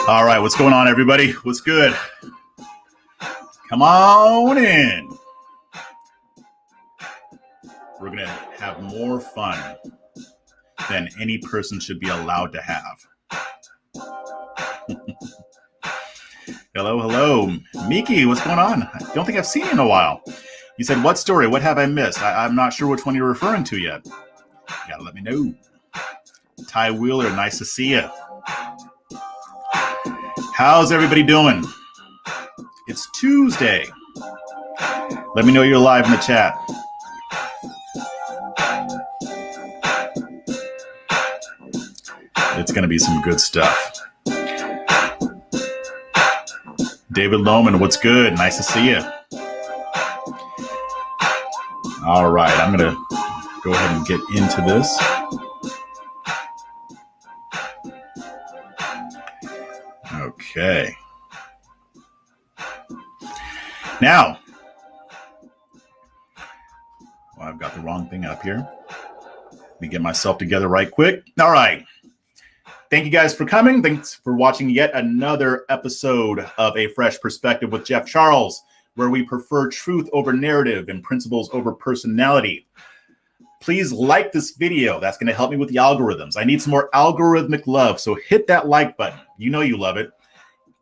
All right, what's going on, everybody? What's good? Come on in. We're going to have more fun than any person should be allowed to have. Hello. Miki, what's going on? I don't think I've seen you in a while. You said, what story? What have I missed? I'm not sure which one you're referring to yet. You gotta let me know. Ty Wheeler, nice to see you. How's everybody doing? It's Tuesday. Let me know you're live in the chat. It's going to be some good stuff. David Lohman, what's good? Nice to see you. All right, I'm going to go ahead and get into this. Okay. Now, I've got the wrong thing up here. Let me get myself together right quick. All right. Thank you guys for coming. Thanks for watching yet another episode of A Fresh Perspective with Jeff Charles, where we prefer truth over narrative and principles over personality. Please like this video. That's going to help me with the algorithms. I need some more algorithmic love, so hit that like button. You know you love it.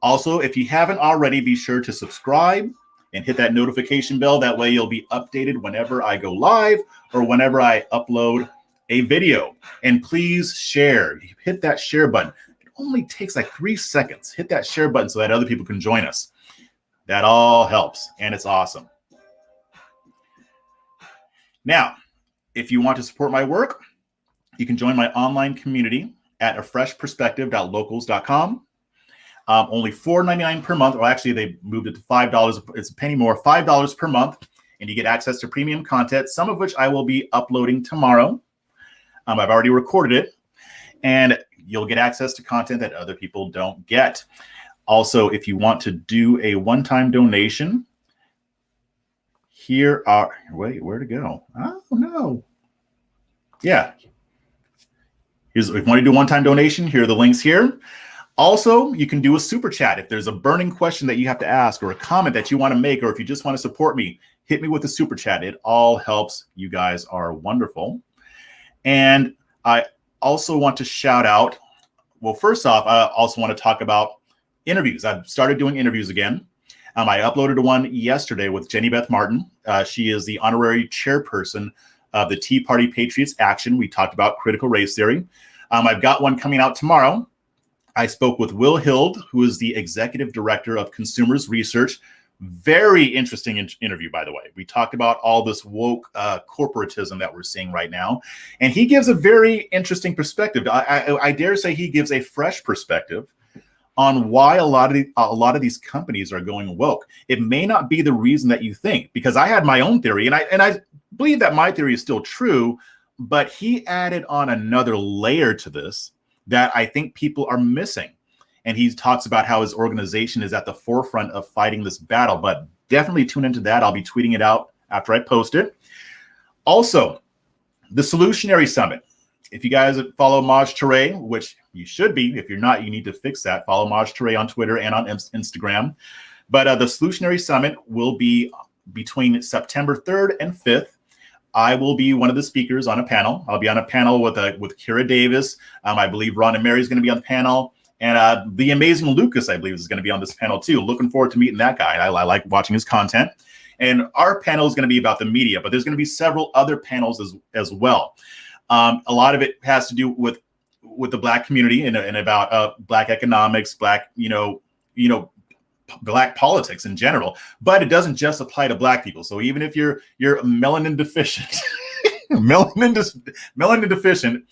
Also, if you haven't already, be sure to subscribe and hit that notification bell. That way you'll be updated whenever I go live or whenever I upload a video. And please share. Hit that share button. It only takes like 3 seconds. Hit that share button so that other people can join us. That all helps, and it's awesome. Now, if you want to support my work, you can join my online community at afreshperspective.locals.com. Only $4.99 per month. Well, actually, they moved it to $5. It's a penny more, $5 per month. And you get access to premium content, some of which I will be uploading tomorrow. I've already recorded it. And you'll get access to content that other people don't get. Also, if you want to do a one-time donation, here are, wait, where to go? Oh, no. Yeah. If you want to do a one-time donation, here are the links here. Also, you can do a super chat. If there's a burning question that you have to ask or a comment that you want to make, or if you just want to support me, hit me with a super chat. It all helps. You guys are wonderful. And I also want to shout out, well, first off, I also want to talk about interviews. I've started doing interviews again. I uploaded one yesterday with Jenny Beth Martin. She is the honorary chairperson of the Tea Party Patriots Action. We talked about critical race theory. I've got one coming out tomorrow. I spoke with Will Hild, who is the executive director of Consumers Research. Very interesting interview, by the way. We talked about all this woke corporatism that we're seeing right now. And he gives a very interesting perspective. I dare say he gives a fresh perspective on why a lot of these companies are going woke. It may not be the reason that you think, because I had my own theory, and I believe that my theory is still true, but he added on another layer to this that I think people are missing. And he talks about how his organization is at the forefront of fighting this battle, but definitely tune into that. I'll be tweeting it out after I post it. Also, the Solutionary Summit. If you guys follow Maj Touré, which you should be, if you're not, you need to fix that. Follow Maj Touré on Twitter and on Instagram. But the Solutionary Summit will be between September 3rd and 5th. I will be one of the speakers on a panel. I'll be on a panel with Kira Davis. I believe Ron and Mary is going to be on the panel. And the amazing Lucas, I believe, is going to be on this panel too. Looking forward to meeting that guy. I like watching his content. And our panel is going to be about the media, but there's going to be several other panels as well. A lot of it has to do with the Black community and about Black economics, Black, Black politics in general. But it doesn't just apply to Black people. So even if you're melanin deficient, melanin deficient,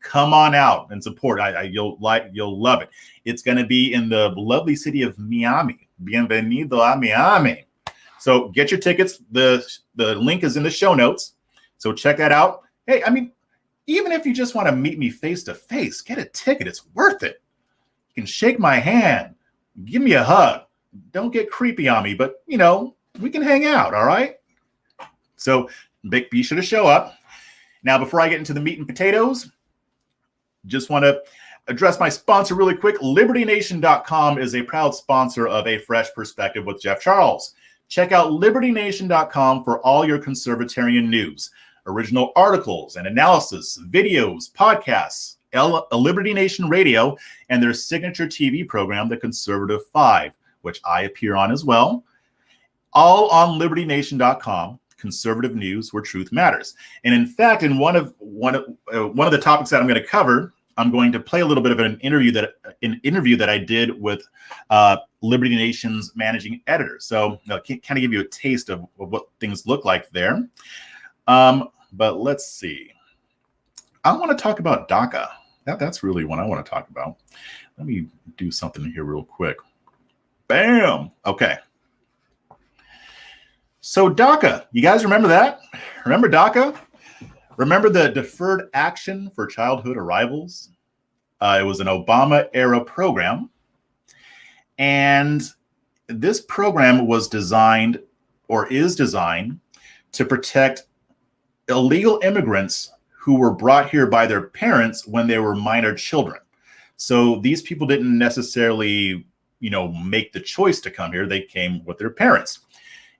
come on out and support. You'll love it. It's going to be in the lovely city of Miami. Bienvenido a Miami. So get your tickets. The link is in the show notes. So check that out. Hey, I mean, even if you just want to meet me face to face, get a ticket. It's worth it. You can shake my hand, give me a hug. Don't get creepy on me, but we can hang out. All right. So be sure to show up. Now, before I get into the meat and potatoes, just want to address my sponsor really quick. LibertyNation.com is a proud sponsor of A Fresh Perspective with Jeff Charles. Check out LibertyNation.com for all your conservatarian news, original articles and analysis, videos, podcasts, a Liberty Nation Radio, and their signature TV program, The Conservative 5, which I appear on as well. All on LibertyNation.com. Conservative news where truth matters. And in fact, in one of the topics that I'm going to cover, I'm going to play a little bit of an interview that I did with Liberty Nation's managing editor. So kind of give you a taste of what things look like there. But let's see. I want to talk about Daca. That's really what I want to talk about. Let me do something here real quick. Bam. Okay. So Daca, you guys remember that? Remember Daca? Remember the Deferred Action for Childhood Arrivals? It was an Obama-era program. And this program was designed, or is designed, to protect illegal immigrants who were brought here by their parents when they were minor children. So these people didn't necessarily, make the choice to come here. They came with their parents.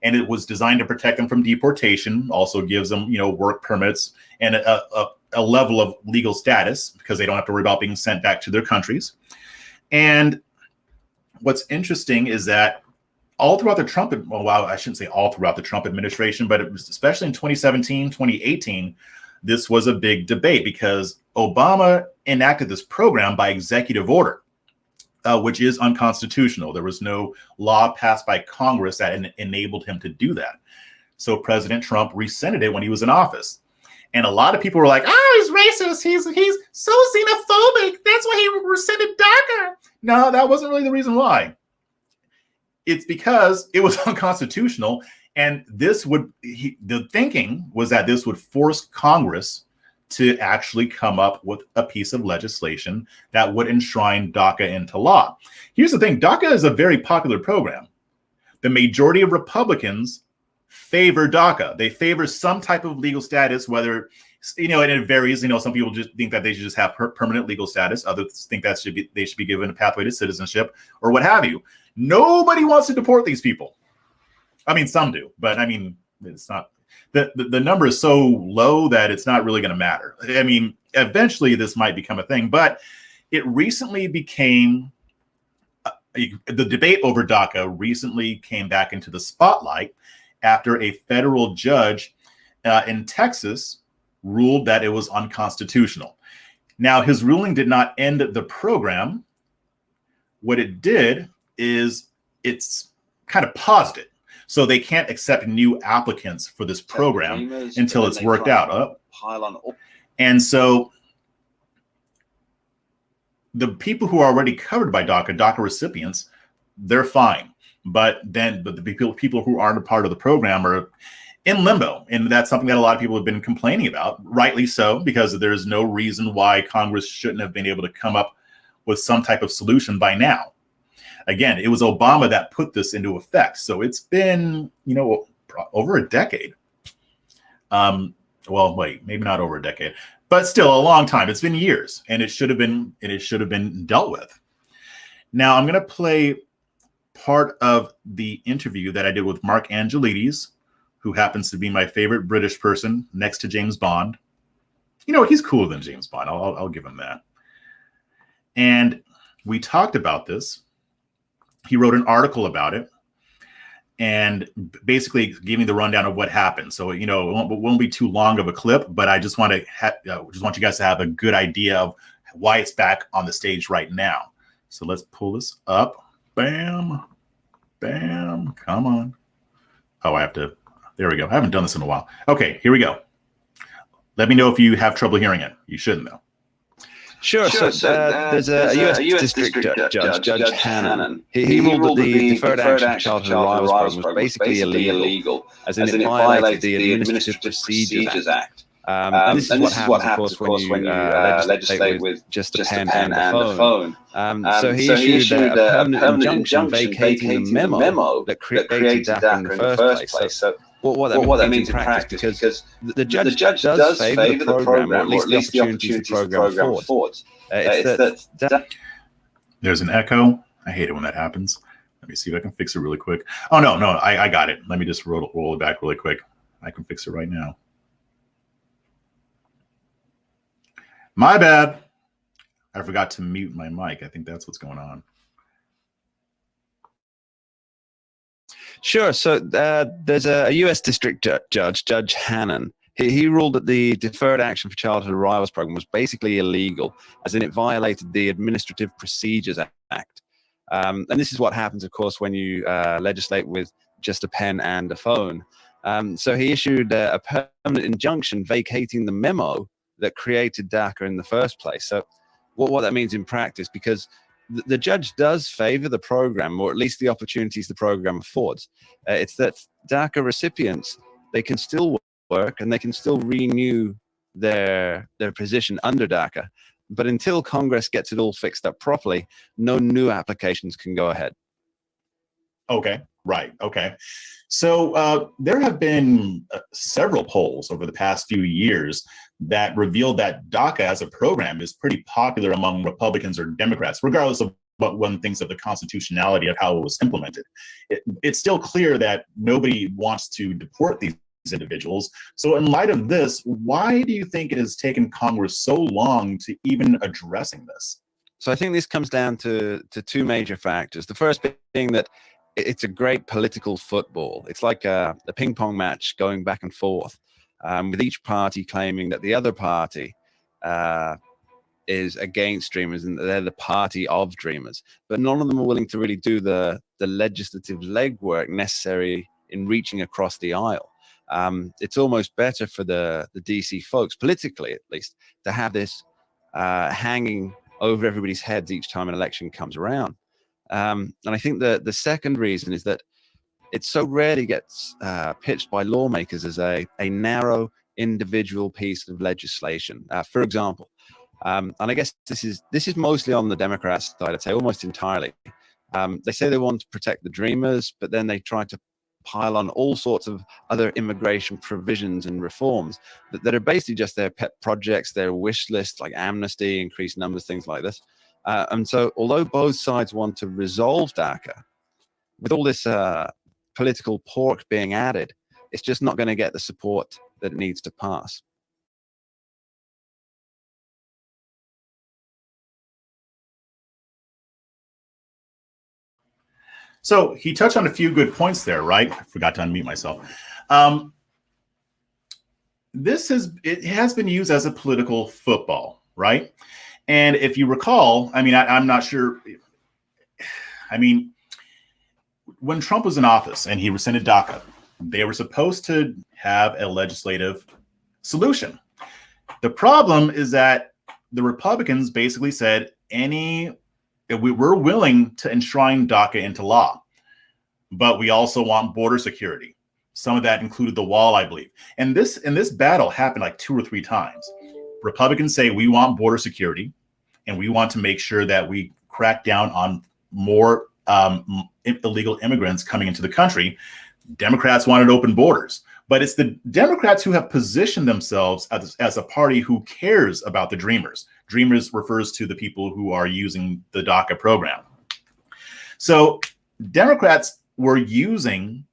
And it was designed to protect them from deportation, also gives them, work permits and a level of legal status because they don't have to worry about being sent back to their countries. And what's interesting is that all throughout the Trump, I shouldn't say all throughout the Trump administration, but it was especially in 2017, 2018, this was a big debate because Obama enacted this program by executive order. Which is unconstitutional. There was no law passed by Congress that enabled him to do that. So President Trump rescinded it when he was in office. And a lot of people were like, he's racist. He's so xenophobic. That's why he rescinded DACA. No, that wasn't really the reason why. It's because it was unconstitutional. And the thinking was that this would force Congress to actually come up with a piece of legislation that would enshrine DACA into law. Here's the thing, DACA is a very popular program. The majority of Republicans favor DACA. They favor some type of legal status, whether, and it varies. Some people just think that they should just have permanent legal status. Others think that they should be given a pathway to citizenship or what have you. Nobody wants to deport these people. I mean, some do, but it's not. The number is so low that it's not really going to matter. Eventually this might become a thing, but it recently became, the debate over DACA recently came back into the spotlight after a federal judge in Texas ruled that it was unconstitutional. Now, his ruling did not end the program. What it did is it's kind of paused it. So they can't accept new applicants for this program until it's worked out. And so the people who are already covered by DACA recipients, they're fine. But the people who aren't a part of the program are in limbo. And that's something that a lot of people have been complaining about, rightly so, because there's no reason why Congress shouldn't have been able to come up with some type of solution by now. Again, it was Obama that put this into effect. So it's been, over a decade. Maybe not over a decade, but still a long time. It's been years, and it should have been dealt with. Now I'm going to play part of the interview that I did with Mark Angelides, who happens to be my favorite British person next to James Bond. He's cooler than James Bond. I'll give him that. And we talked about this. He wrote an article about it and basically gave me the rundown of what happened. So, it won't be too long of a clip, but I just want you guys to have a good idea of why it's back on the stage right now. So let's pull this up. Bam, bam, come on. There we go. I haven't done this in a while. Okay, here we go. Let me know if you have trouble hearing it. You shouldn't though. Sure. So there's a U.S. District Judge, Judge Hannon. He ruled that the Deferred Action for Childhood Arrivals program was basically illegal, as in it violated the Administrative Procedures Act. And this is what happens, of course, when you legislate with just a pen and a phone. So he issued a permanent injunction vacating the memo that created DACA in the first place. So what that means in practice, because the judge does favor the program, or at least the opportunities the program affords. There's an echo. I hate it when that happens. Let me see if I can fix it really quick. Oh, no, I got it. Let me just roll it back really quick. I can fix it right now. My bad. I forgot to mute my mic. I think that's what's going on. Sure. So there's a U.S. district judge, Judge Hannon. He ruled that the Deferred Action for Childhood Arrivals program was basically illegal, as in it violated the Administrative Procedures Act. And this is what happens, of course, when you legislate with just a pen and a phone. So he issued a permanent injunction vacating the memo that created Daca in the first place. So what that means in practice, because the judge does favor the program, or at least the opportunities the program affords. It's that Daca recipients, they can still work and they can still renew their position under Daca. But until Congress gets it all fixed up properly, no new applications can go ahead. Okay, right. Okay. So there have been several polls over the past few years that revealed that DACA as a program is pretty popular among Republicans or Democrats, regardless of what one thinks of the constitutionality of how it was implemented. It's still clear that nobody wants to deport these individuals. So in light of this, why do you think it has taken Congress so long to even addressing this? So I think this comes down to two major factors. The first being that it's a great political football. It's like a ping pong match going back and forth, with each party claiming that the other party is against dreamers and they're the party of dreamers. But none of them are willing to really do the legislative legwork necessary in reaching across the aisle. It's almost better for the DC folks, politically at least, to have this hanging over everybody's heads each time an election comes around. And I think the second reason is that it so rarely gets pitched by lawmakers as a narrow individual piece of legislation. For example, and I guess this is mostly on the Democrats' side, I'd say almost entirely. They say they want to protect the dreamers, but then they try to pile on all sorts of other immigration provisions and reforms that are basically just their pet projects, their wish list, like amnesty, increased numbers, things like this. And so although both sides want to resolve DACA, with all this political pork being added, it's just not going to get the support that it needs to pass. So he touched on a few good points there, right? I forgot to unmute myself. It has been used as a political football, right? And if you recall, I mean, I'm not sure. I mean, when Trump was in office and he rescinded DACA, they were supposed to have a legislative solution. The problem is that the Republicans basically said we're willing to enshrine DACA into law, but we also want border security. Some of that included the wall, I believe. And this battle happened like 2 or 3 times. Republicans say we want border security, and we want to make sure that we crack down on more illegal immigrants coming into the country. Democrats wanted open borders, but it's the Democrats who have positioned themselves as a party who cares about the dreamers. Dreamers refers to the people who are using the DACA program. So Democrats were using,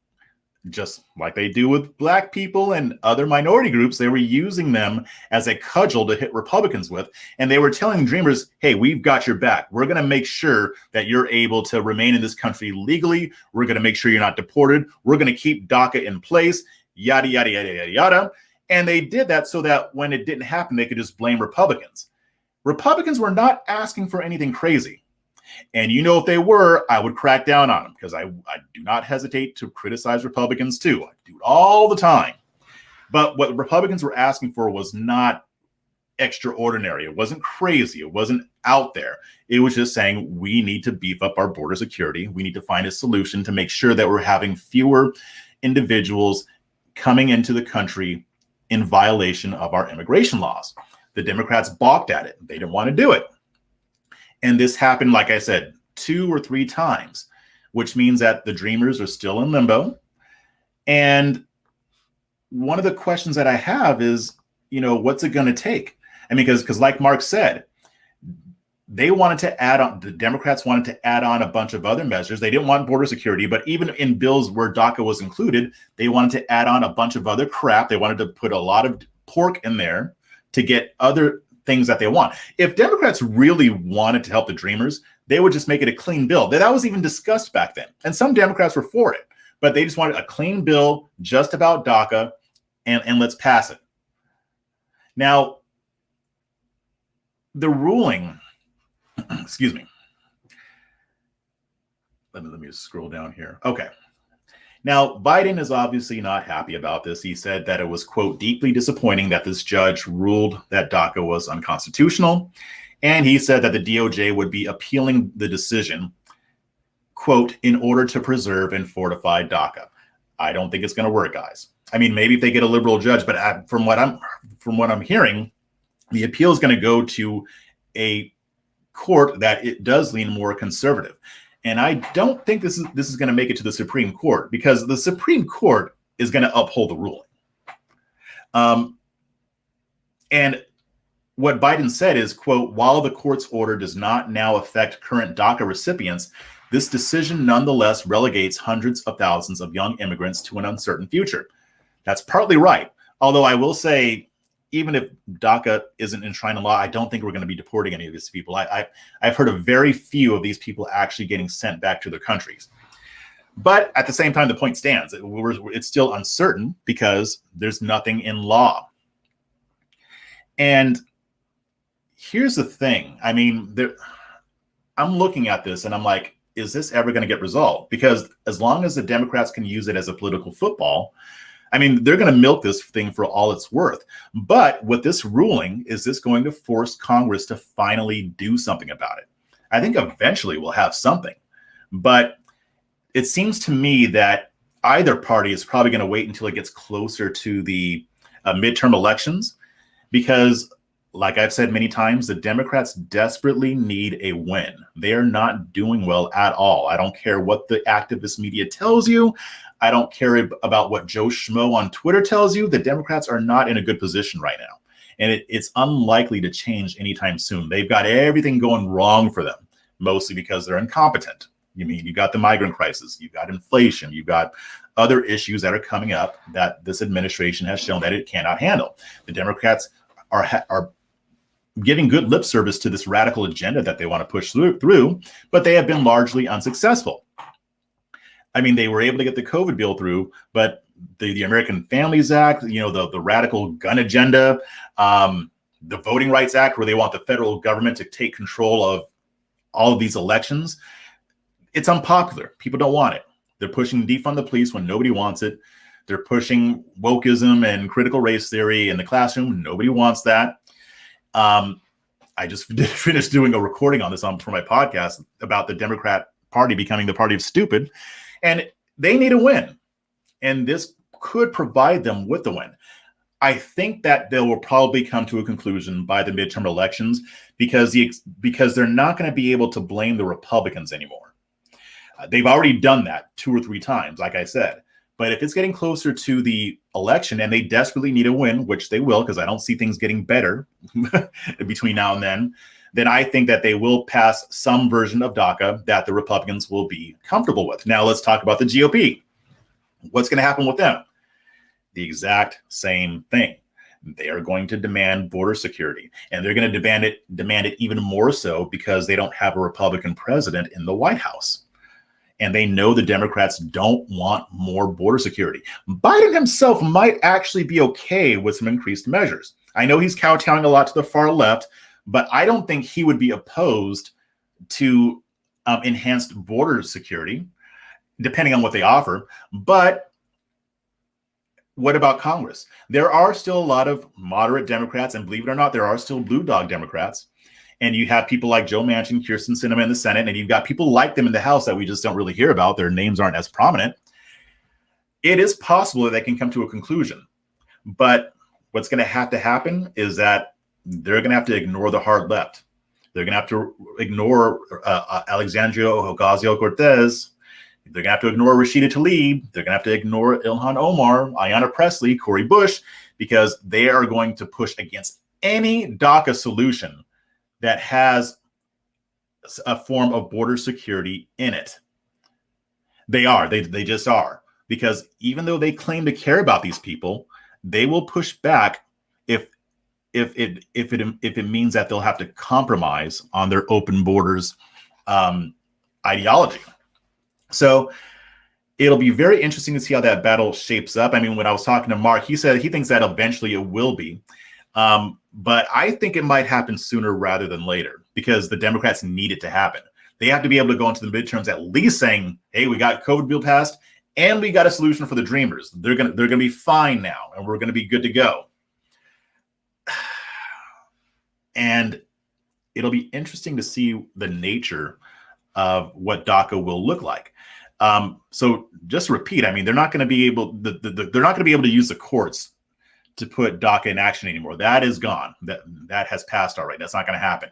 just like they do with Black people and other minority groups, they were using them as a cudgel to hit Republicans with. And they were telling dreamers, hey, we've got your back. We're going to make sure that you're able to remain in this country legally. We're going to make sure you're not deported. We're going to keep DACA in place, yada, yada, yada, yada, yada. And they did that so that when it didn't happen, they could just blame Republicans. Republicans were not asking for anything crazy. And if they were, I would crack down on them, because I do not hesitate to criticize Republicans too. I do it all the time. But what Republicans were asking for was not extraordinary. It wasn't crazy. It wasn't out there. It was just saying we need to beef up our border security. We need to find a solution to make sure that we're having fewer individuals coming into the country in violation of our immigration laws. The Democrats balked at it. They didn't want to do it. And this happened, like I said, 2 or 3 times, which means that the dreamers are still in limbo. And one of the questions that I have is, what's it going to take? I mean, because like Mark said, they wanted to add on, the Democrats wanted to add on a bunch of other measures. They didn't want border security, but even in bills where DACA was included, they wanted to add on a bunch of other crap. They wanted to put a lot of pork in there to get other things that they want. If Democrats really wanted to help the Dreamers, they would just make it a clean bill. That was even discussed back then. And some Democrats were for it, but they just wanted a clean bill just about DACA and let's pass it. Now, the ruling, excuse me. Let me just scroll down here. Okay. Now, Biden is obviously not happy about this. He said that it was, quote, deeply disappointing that this judge ruled that DACA was unconstitutional. And he said that the DOJ would be appealing the decision, quote, in order to preserve and fortify DACA. I don't think it's going to work, guys. I mean, maybe if they get a liberal judge, but from what I'm hearing, the appeal is going to go to a court that it does lean more conservative. And I don't think this is going to make it to the Supreme Court, because the Supreme Court is going to uphold the ruling. And what Biden said is, quote, while the court's order does not now affect current DACA recipients, this decision nonetheless relegates hundreds of thousands of young immigrants to an uncertain future. That's partly right. Although I will say, even if DACA isn't enshrined in law, I don't think we're going to be deporting any of these people. I've heard of very few of these people actually getting sent back to their countries. But at the same time, the point stands. It's still uncertain because there's nothing in law. And here's the thing. I mean, I'm looking at this and I'm like, is this ever going to get resolved? Because as long as the Democrats can use it as a political football, I mean, they're going to milk this thing for all it's worth. But with this ruling, is this going to force Congress to finally do something about it? I think eventually we'll have something. But it seems to me that either party is probably going to wait until it gets closer to the midterm elections, because like I've said many times, the Democrats desperately need a win. They are not doing well at all. I don't care what the activist media tells you. I don't care about what Joe Schmo on Twitter tells you. The Democrats are not in a good position right now. And it's unlikely to change anytime soon. They've got everything going wrong for them, mostly because they're incompetent. You got the migrant crisis, you've got inflation, you've got other issues that are coming up that this administration has shown that it cannot handle. The Democrats are giving good lip service to this radical agenda that they want to push through, but they have been largely unsuccessful. I mean, they were able to get the COVID bill through, but the American Families Act, the radical gun agenda, the Voting Rights Act, where they want the federal government to take control of all of these elections, it's unpopular. People don't want it. They're pushing defund the police when nobody wants it. They're pushing wokeism and critical race theory in the classroom. Nobody wants that. I just finished doing a recording on this for my podcast about the Democrat Party becoming the party of stupid. And they need a win. And this could provide them with the win. I think that they will probably come to a conclusion by the midterm elections because they're not going to be able to blame the Republicans anymore. They've already done that 2 or 3 times, like I said. But if it's getting closer to the election and they desperately need a win, which they will, because I don't see things getting better between now and then I think that they will pass some version of DACA that the Republicans will be comfortable with. Now let's talk about the GOP. What's going to happen with them? The exact same thing. They are going to demand border security, and they're going to demand it even more so because they don't have a Republican president in the White House. And they know the Democrats don't want more border security. Biden himself might actually be okay with some increased measures. I know he's kowtowing a lot to the far left, but I don't think he would be opposed to enhanced border security, depending on what they offer. But what about Congress? There are still a lot of moderate Democrats, and believe it or not, there are still blue dog Democrats. And you have people like Joe Manchin, Kyrsten Sinema in the Senate, and you've got people like them in the House that we just don't really hear about. Their names aren't as prominent. It is possible that they can come to a conclusion. But what's going to happen is that they're going to have to ignore the hard left. They're going to have to ignore Alexandria Ocasio-Cortez They're going to have to ignore Rashida Tlaib. They're going to have to ignore Ilhan Omar, Ayanna Pressley, Cori Bush, because they are going to push against any DACA solution that has a form of border security in it. They just are. Because even though they claim to care about these people, they will push back if it means that they'll have to compromise on their open borders ideology. So it'll be very interesting to see how that battle shapes up. I mean, when I was talking to Mark, he said he thinks that eventually it will be. But I think it might happen sooner rather than later because the Democrats need it to happen. They have to be able to go into the midterms at least saying, hey, we got COVID bill passed and we got a solution for the Dreamers. They're gonna be fine now and we're gonna be good to go. And it'll be interesting to see the nature of what DACA will look like. So just to repeat, I mean, they're not going to be able to use the courts to put DACA in action anymore. That is gone. That has passed already. That's not going to happen.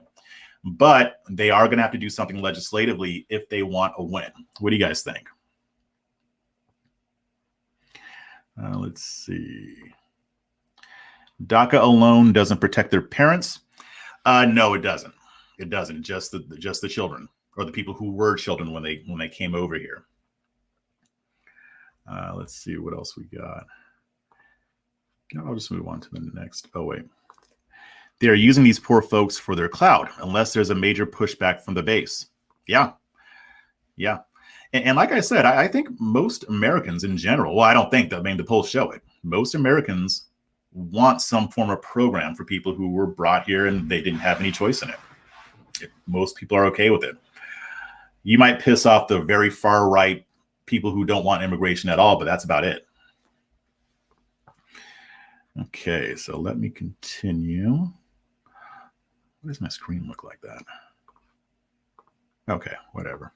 But they are going to have to do something legislatively if they want a win. What do you guys think? Let's see. DACA alone doesn't protect their parents. No, it doesn't. It doesn't. Just the children or the people who were children when they came over here. Let's see what else we got. I'll just move on to the next. Oh, wait. They are using these poor folks for their clout unless there's a major pushback from the base. Yeah. And like I said, I think most Americans in general, well, I don't think that, I mean, the polls show it. Most Americans want some form of program for people who were brought here and they didn't have any choice in it. Most people are okay with it. You might piss off the very far right people who don't want immigration at all, but that's about it. Okay, so let me continue. Why does my screen look like that? Okay, whatever.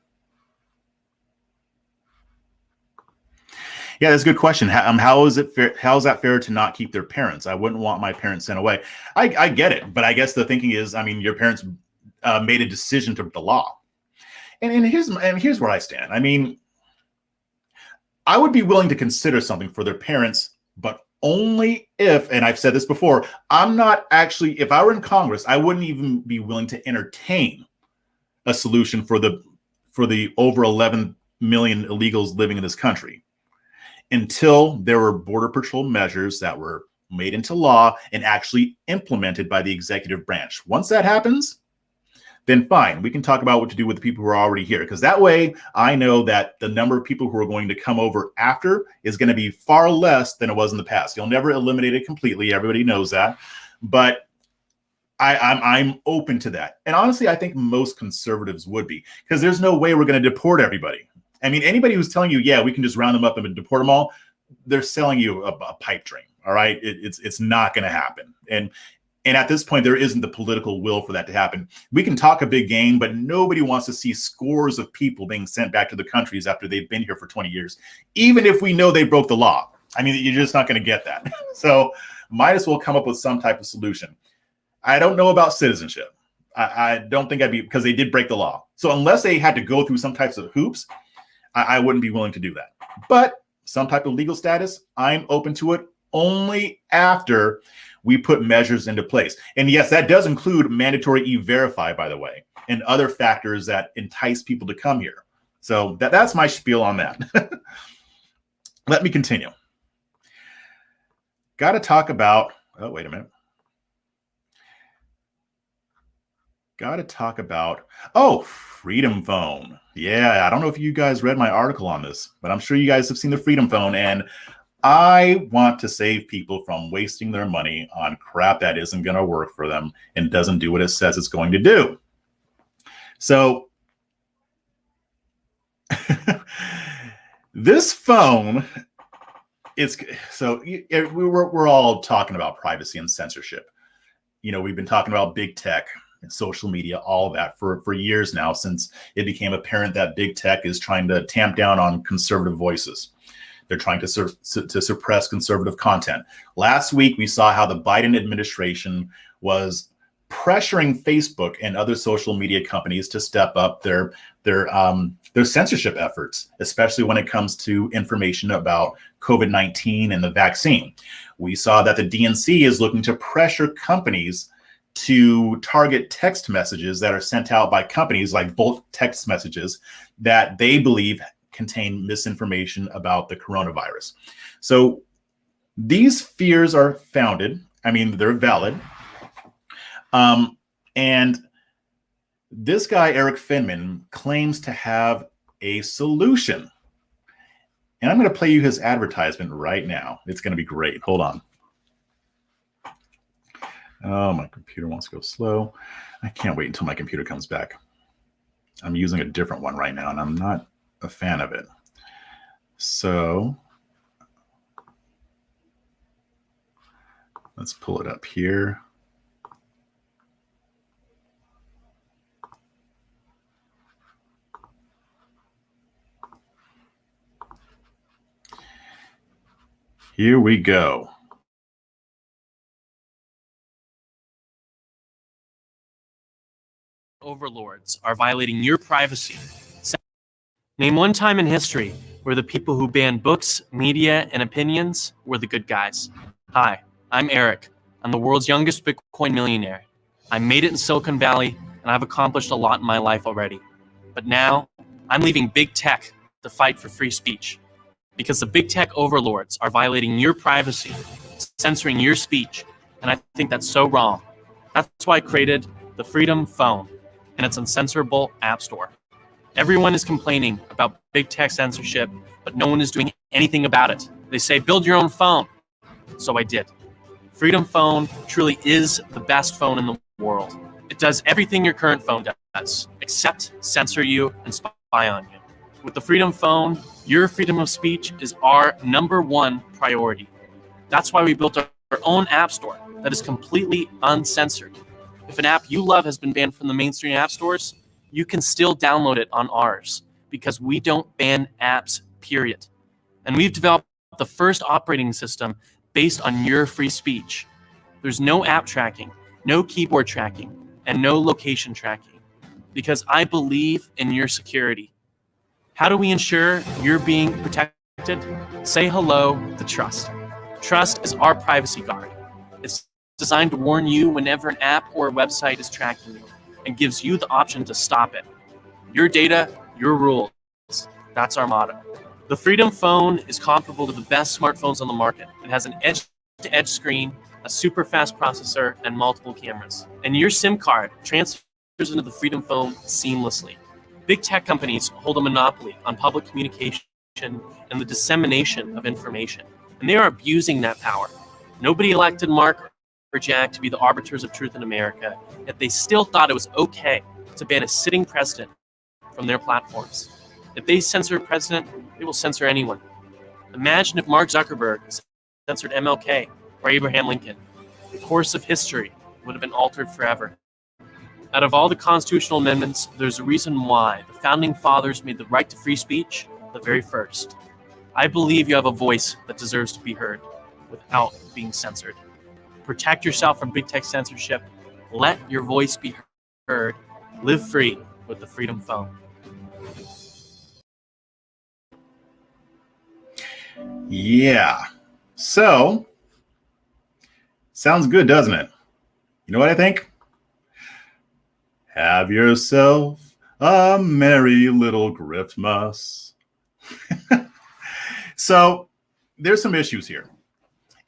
Yeah, that's a good question. How is it fair? How is that fair to not keep their parents? I wouldn't want my parents sent away. I get it, but I guess the thinking is, I mean, your parents made a decision to the law, and here's where I stand. I mean, I would be willing to consider something for their parents, but only if, and I've said this before, I'm not actually, if I were in Congress, I wouldn't even be willing to entertain a solution for the over 11 million illegals living in this country until there were Border Patrol measures that were made into law and actually implemented by the executive branch. Once that happens, then fine, we can talk about what to do with the people who are already here. Because that way, I know that the number of people who are going to come over after is going to be far less than it was in the past. You'll never eliminate it completely. Everybody knows that. But I'm open to that. And honestly, I think most conservatives would be. Because there's no way we're going to deport everybody. I mean, anybody who's telling you, yeah, we can just round them up and deport them all, they're selling you a pipe dream. All right. It's not going to happen. And at this point, there isn't the political will for that to happen. We can talk a big game, but nobody wants to see scores of people being sent back to the countries after they've been here for 20 years, even if we know they broke the law. I mean, you're just not going to get that. So might as well come up with some type of solution. I don't know about citizenship. I don't think I'd be, because they did break the law. So unless they had to go through some types of hoops, I wouldn't be willing to do that. But some type of legal status, I'm open to it only after we put measures into place. And yes, that does include mandatory e-verify, by the way, and other factors that entice people to come here. So that's my spiel on that. Let me continue. Got to talk about, oh, wait a minute. Got to talk about, oh, Freedom Phone. Yeah, I don't know if you guys read my article on this, but I'm sure you guys have seen the Freedom Phone. And I want to save people from wasting their money on crap that isn't going to work for them and doesn't do what it says it's going to do. So this phone is, so we're all talking about privacy and censorship. You know, we've been talking about big tech and social media, all of that for years now, since it became apparent that big tech is trying to tamp down on conservative voices. They're trying to suppress conservative content. Last week, we saw how the Biden administration was pressuring Facebook and other social media companies to step up their censorship efforts, especially when it comes to information about COVID-19 and the vaccine. We saw that the DNC is looking to pressure companies to target text messages that are sent out by companies, like bulk text messages that they believe contain misinformation about the coronavirus. So these fears are founded. I mean, they're valid. And this guy, Eric Finman, claims to have a solution. And I'm going to play you his advertisement right now. It's going to be great. Hold on. Oh, my computer wants to go slow. I can't wait until my computer comes back. I'm using a different one right now, and I'm not a fan of it. So let's pull it up here. Here we go. Overlords are violating your privacy. Name one time in history where the people who banned books, media, and opinions were the good guys. Hi, I'm Eric. I'm the world's youngest Bitcoin millionaire. I made it in Silicon Valley, and I've accomplished a lot in my life already. But now, I'm leaving big tech to fight for free speech. Because the big tech overlords are violating your privacy, censoring your speech, and I think that's so wrong. That's why I created the Freedom Phone, and its uncensorable app store. Everyone is complaining about big tech censorship, but no one is doing anything about it. They say, build your own phone. So I did. Freedom Phone truly is the best phone in the world. It does everything your current phone does, except censor you and spy on you. With the Freedom Phone, your freedom of speech is our #1 priority. That's why we built our own app store that is completely uncensored. If an app you love has been banned from the mainstream app stores, you can still download it on ours because we don't ban apps, period. And we've developed the first operating system based on your free speech. There's no app tracking, no keyboard tracking, and no location tracking because I believe in your security. How do we ensure you're being protected? Say hello to Trust. Trust is our privacy guard. It's designed to warn you whenever an app or a website is tracking you and gives you the option to stop it. Your data, your rules. That's our motto. The Freedom Phone is comparable to the best smartphones on the market. It has an edge-to-edge screen, a super fast processor, and multiple cameras. And your SIM card transfers into the Freedom Phone seamlessly. Big tech companies hold a monopoly on public communication and the dissemination of information, and they are abusing that power. Nobody elected Mark or Jack to be the arbiters of truth in America, yet they still thought it was okay to ban a sitting president from their platforms. If they censor a president, they will censor anyone. Imagine if Mark Zuckerberg censored MLK or Abraham Lincoln. The course of history would have been altered forever. Out of all the constitutional amendments, there's a reason why the founding fathers made the right to free speech the very first. I believe you have a voice that deserves to be heard without being censored. Protect yourself from big tech censorship. Let your voice be heard. Live free with the Freedom Phone. Yeah. So, sounds good, doesn't it? You know what I think? Have yourself a merry little Griftmas. So, there's some issues here.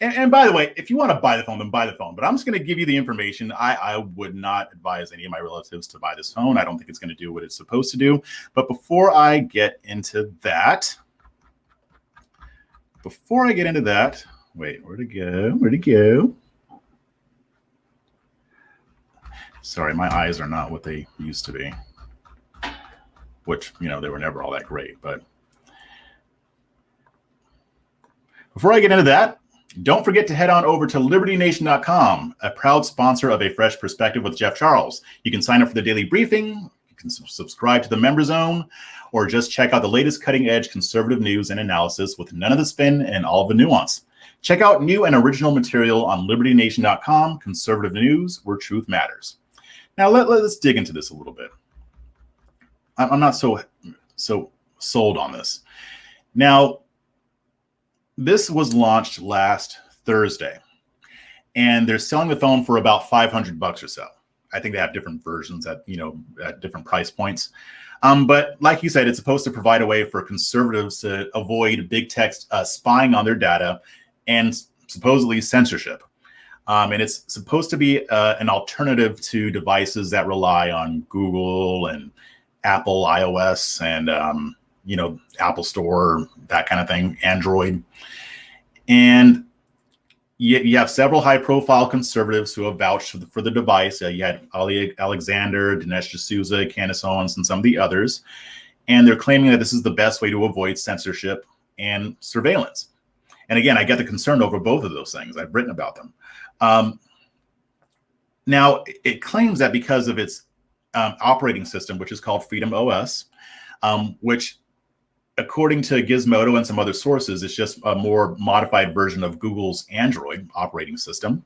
And by the way, if you want to buy the phone, then buy the phone. But I'm just going to give you the information. I would not advise any of my relatives to buy this phone. I don't think it's going to do what it's supposed to do. But before I get into that, wait, where'd it go? Sorry, my eyes are not what they used to be. Which, they were never all that great. But before I get into that, don't forget to head on over to libertynation.com, a proud sponsor of A Fresh Perspective with Jeff Charles. You can sign up for the daily briefing, you can subscribe to the member zone, or just check out the latest cutting-edge conservative news and analysis with none of the spin and all of the nuance. Check out new and original material on libertynation.com, conservative news where truth matters. Now let's dig into this a little bit. I'm not so sold on this. Now, this was launched last Thursday, and they're selling the phone for about $500 or so. I think they have different versions at different price points. But like you said, it's supposed to provide a way for conservatives to avoid big tech spying on their data and supposedly censorship. And it's supposed to be an alternative to devices that rely on Google and Apple iOS and Apple Store, that kind of thing, Android. And you have several high-profile conservatives who have vouched for the device. You had Ali Alexander, Dinesh D'Souza, Candace Owens, and some of the others. And they're claiming that this is the best way to avoid censorship and surveillance. And again, I get the concern over both of those things. I've written about them. Now, it claims that because of its operating system, which is called Freedom OS, which, according to Gizmodo and some other sources, is just a more modified version of Google's Android operating system.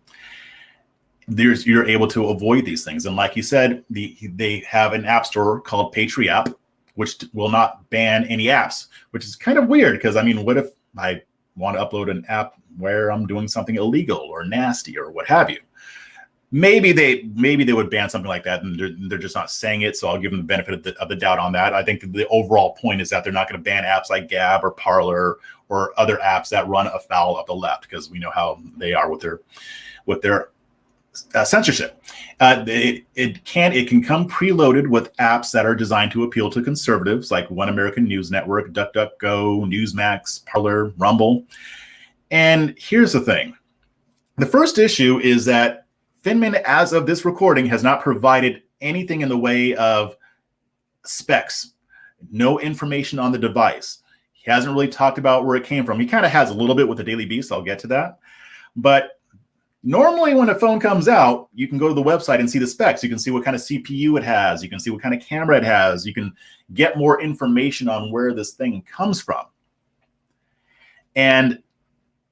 You're able to avoid these things. And like you said, they have an app store called PatriApp, which will not ban any apps, which is kind of weird because, I mean, what if I want to upload an app where I'm doing something illegal or nasty or what have you? Maybe they would ban something like that, and they're just not saying it. So I'll give them the benefit of the doubt on that. I think the overall point is that they're not going to ban apps like Gab or Parler or other apps that run afoul of the left, because we know how they are with their censorship. It can come preloaded with apps that are designed to appeal to conservatives, like One American News Network, DuckDuckGo, Newsmax, Parler, Rumble. And here's the thing: the first issue is that Finman, as of this recording, has not provided anything in the way of specs, no information on the device. He hasn't really talked about where it came from. He kind of has a little bit with the Daily Beast. I'll get to that. But normally when a phone comes out, you can go to the website and see the specs. You can see what kind of CPU it has. You can see what kind of camera it has. You can get more information on where this thing comes from. And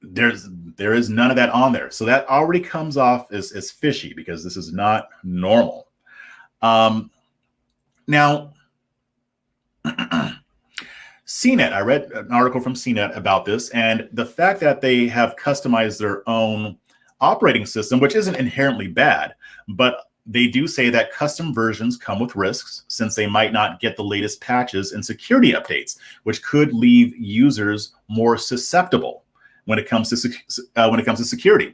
there is none of that on there. So that already comes off as fishy, because this is not normal. Now, CNET, I read an article from CNET about this, and the fact that they have customized their own operating system, which isn't inherently bad, but they do say that custom versions come with risks, since they might not get the latest patches and security updates, which could leave users more susceptible when it comes to security.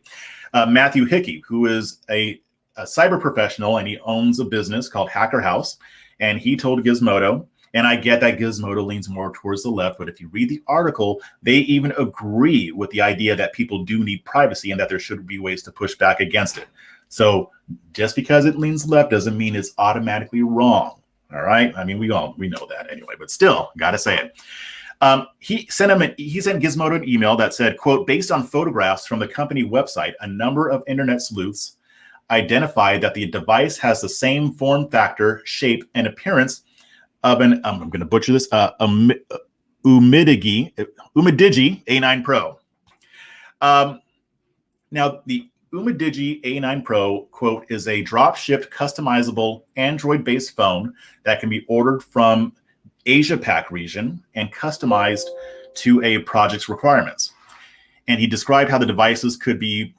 Matthew Hickey, who is a cyber professional, and he owns a business called Hacker House, and he told Gizmodo, and I get that Gizmodo leans more towards the left, but if you read the article, they even agree with the idea that people do need privacy and that there should be ways to push back against it. So just because it leans left doesn't mean it's automatically wrong. All right. I mean, we know that anyway, but still, got to say it. He sent Gizmodo an email that said, quote, based on photographs from the company website, a number of internet sleuths identified that the device has the same form factor, shape, and appearance of an, I'm going to butcher this, Umidigi A9 Pro. Now, the Umidigi A9 Pro, quote, is a drop-shipped, customizable Android-based phone that can be ordered from Asia Pac region and customized to a project's requirements. And he described how the devices could be,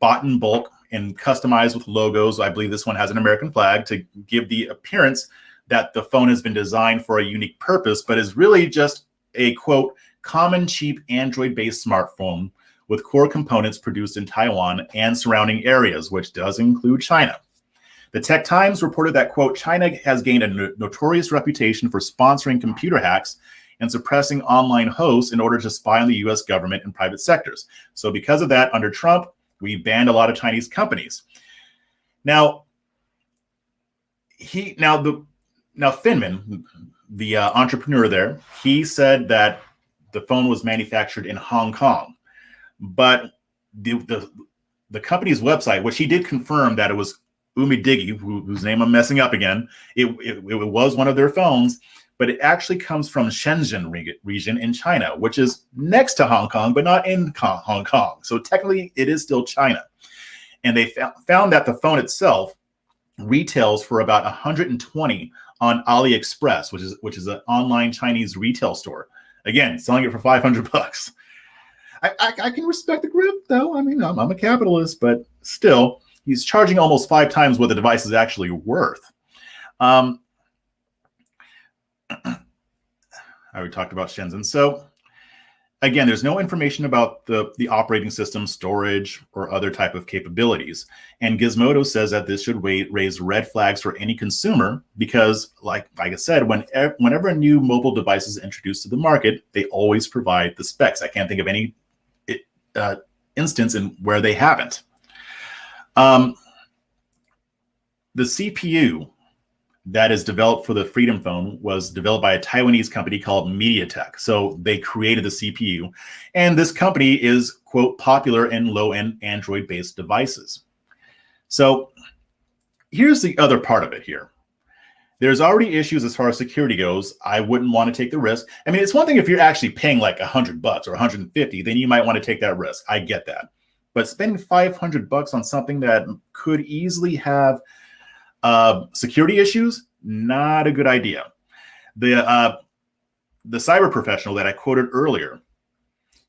bought in bulk and customized with logos. I believe this one has an American flag to give the appearance that the phone has been designed for a unique purpose, but is really just a, quote, common cheap Android-based smartphone with core components produced in Taiwan and surrounding areas, which does include China. The Tech Times reported that, quote, China has gained a notorious reputation for sponsoring computer hacks and suppressing online hosts in order to spy on the U.S. government and private sectors. So because of that, under Trump, we banned a lot of Chinese companies. Now Finman, the entrepreneur there, he said that the phone was manufactured in Hong Kong, but the company's website, which he did confirm that it was Umidigi, whose name I'm messing up again, it was one of their phones, but it actually comes from Shenzhen region in China, which is next to Hong Kong, but not in Hong Kong. So technically, it is still China. And they found that the phone itself retails for about 120 on AliExpress, which is an online Chinese retail store. Again, selling it for $500. I can respect the Grift, though. I mean, I'm a capitalist, but still, he's charging almost 5 times what the device is actually worth. I already talked about Shenzhen. So again, there's no information about the operating system, storage, or other type of capabilities. And Gizmodo says that this should raise red flags for any consumer because, like I said, whenever a new mobile device is introduced to the market, they always provide the specs. I can't think of any instance in where they haven't. The CPU that is developed for the Freedom Phone was developed by a Taiwanese company called MediaTek. So they created the CPU, and this company is, quote, popular in low-end Android-based devices. So here's the other part of it here. There's already issues as far as security goes. I wouldn't want to take the risk. I mean, it's one thing if you're actually paying like $100 or $150, then you might want to take that risk. I get that. But spending $500 on something that could easily have security issues, not a good idea. The cyber professional that I quoted earlier,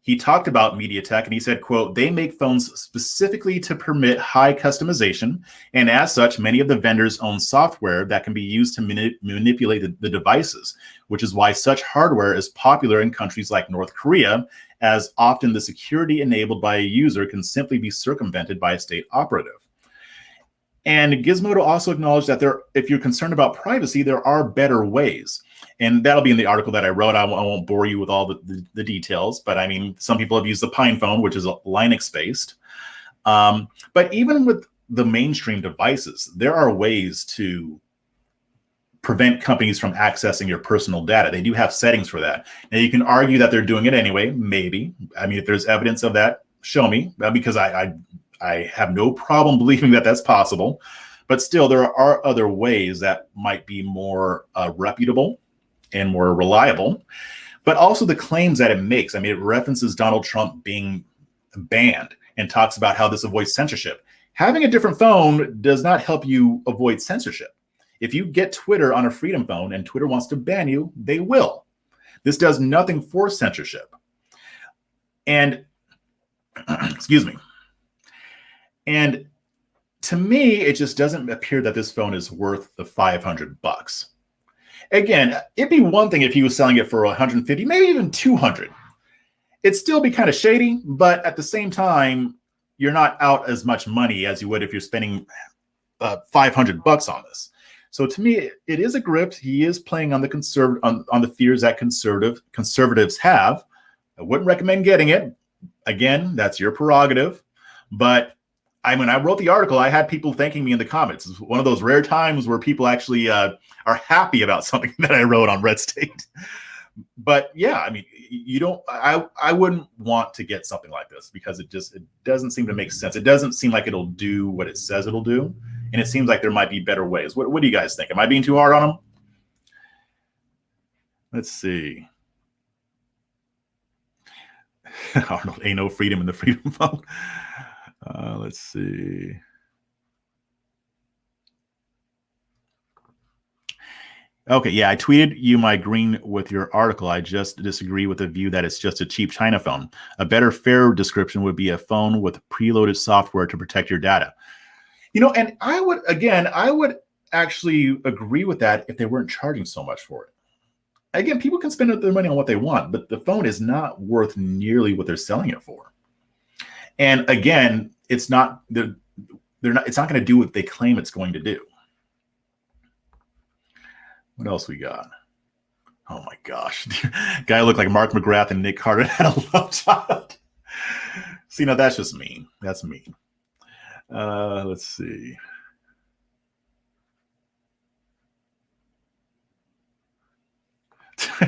he talked about MediaTek and he said, quote, they make phones specifically to permit high customization. And as such, many of the vendors own software that can be used to manipulate the devices, which is why such hardware is popular in countries like North Korea, as often the security enabled by a user can simply be circumvented by a state operative. And Gizmodo also acknowledged that if you're concerned about privacy, there are better ways. And that'll be in the article that I wrote. I won't bore you with all the details, but I mean, some people have used the Pine phone, which is Linux-based. But even with the mainstream devices, there are ways to prevent companies from accessing your personal data. They do have settings for that. Now, you can argue that they're doing it anyway, maybe. I mean, if there's evidence of that, show me, because I have no problem believing that that's possible. But still, there are other ways that might be more reputable and more reliable, but also the claims that it makes. I mean, it references Donald Trump being banned and talks about how this avoids censorship. Having a different phone does not help you avoid censorship. If you get Twitter on a Freedom Phone and Twitter wants to ban you, they will. This does nothing for censorship. And, excuse me. And to me, it just doesn't appear that this phone is worth the $500. Again, it'd be one thing if he was selling it for 150, maybe even 200. It'd still be kind of shady, but at the same time, you're not out as much money as you would if you're spending $500 on this. So to me, it is a grift. He is playing on the on the fears that conservatives have. I wouldn't recommend getting it. Again, that's your prerogative. But I mean, I wrote the article. I had people thanking me in the comments. It's one of those rare times where people actually are happy about something that I wrote on Red State. But yeah, I mean, I wouldn't want to get something like this because it doesn't seem to make sense. It doesn't seem like it'll do what it says it'll do. And it seems like there might be better ways. What do you guys think? Am I being too hard on them? Let's see. Arnold, ain't no freedom in the Freedom Phone. Let's see. Okay, yeah, I tweeted you my green with your article. I just disagree with the view that it's just a cheap China phone. A better, fair description would be a phone with preloaded software to protect your data. You know, and I would actually agree with that if they weren't charging so much for it. Again, people can spend their money on what they want, but the phone is not worth nearly what they're selling it for. And again, it's not going to do what they claim it's going to do. What else we got? Oh my gosh. Guy looked like Mark McGrath and Nick Carter had a love child. See, now that's just mean. That's mean. Let's see.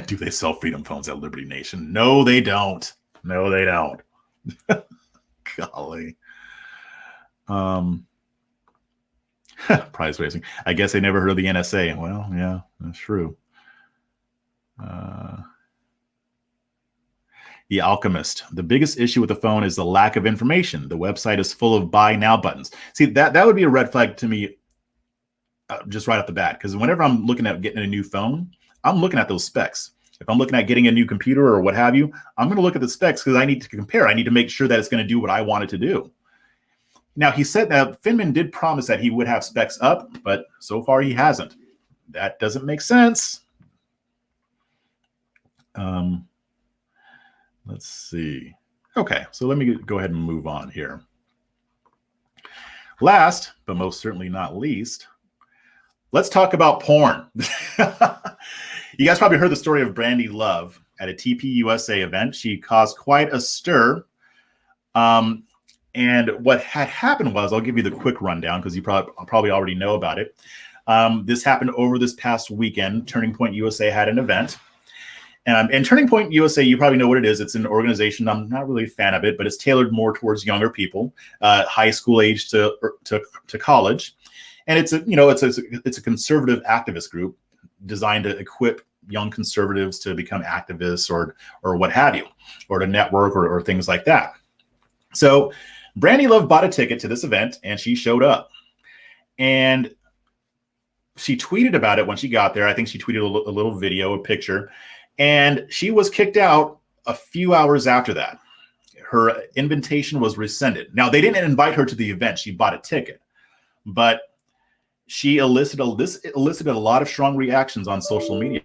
Do they sell Freedom Phones at Liberty Nation? No, they don't. No, they don't. Golly. Prize raising. I guess they never heard of the NSA. Well, yeah, that's true. The Alchemist. The biggest issue with the phone is the lack of information. The website is full of buy now buttons. See, that would be a red flag to me just right off the bat, because whenever I'm looking at getting a new phone, I'm looking at those specs. If I'm looking at getting a new computer or what have you, I'm going to look at the specs because I need to compare. I need to make sure that it's going to do what I want it to do. Now, he said that Finman did promise that he would have specs up, but so far he hasn't. That doesn't make sense. Let's see. Okay, so let me go ahead and move on here. Last, but most certainly not least, let's talk about porn. You guys probably heard the story of Brandi Love at a TPUSA event. She caused quite a stir. And what had happened was, I'll give you the quick rundown because you probably already know about it. This happened over this past weekend. Turning Point USA had an event. And Turning Point USA, you probably know what it is. It's an organization. I'm not really a fan of it, but it's tailored more towards younger people, high school age to college. And it's a conservative activist group designed to equip young conservatives to become activists or what have you, or to network or things like that. So Brandi Love bought a ticket to this event and she showed up. And she tweeted about it when she got there. I think she tweeted a little video, a picture, and she was kicked out a few hours after that. Her invitation was rescinded. Now, they didn't invite her to the event. She bought a ticket, but she elicited a lot of strong reactions on social media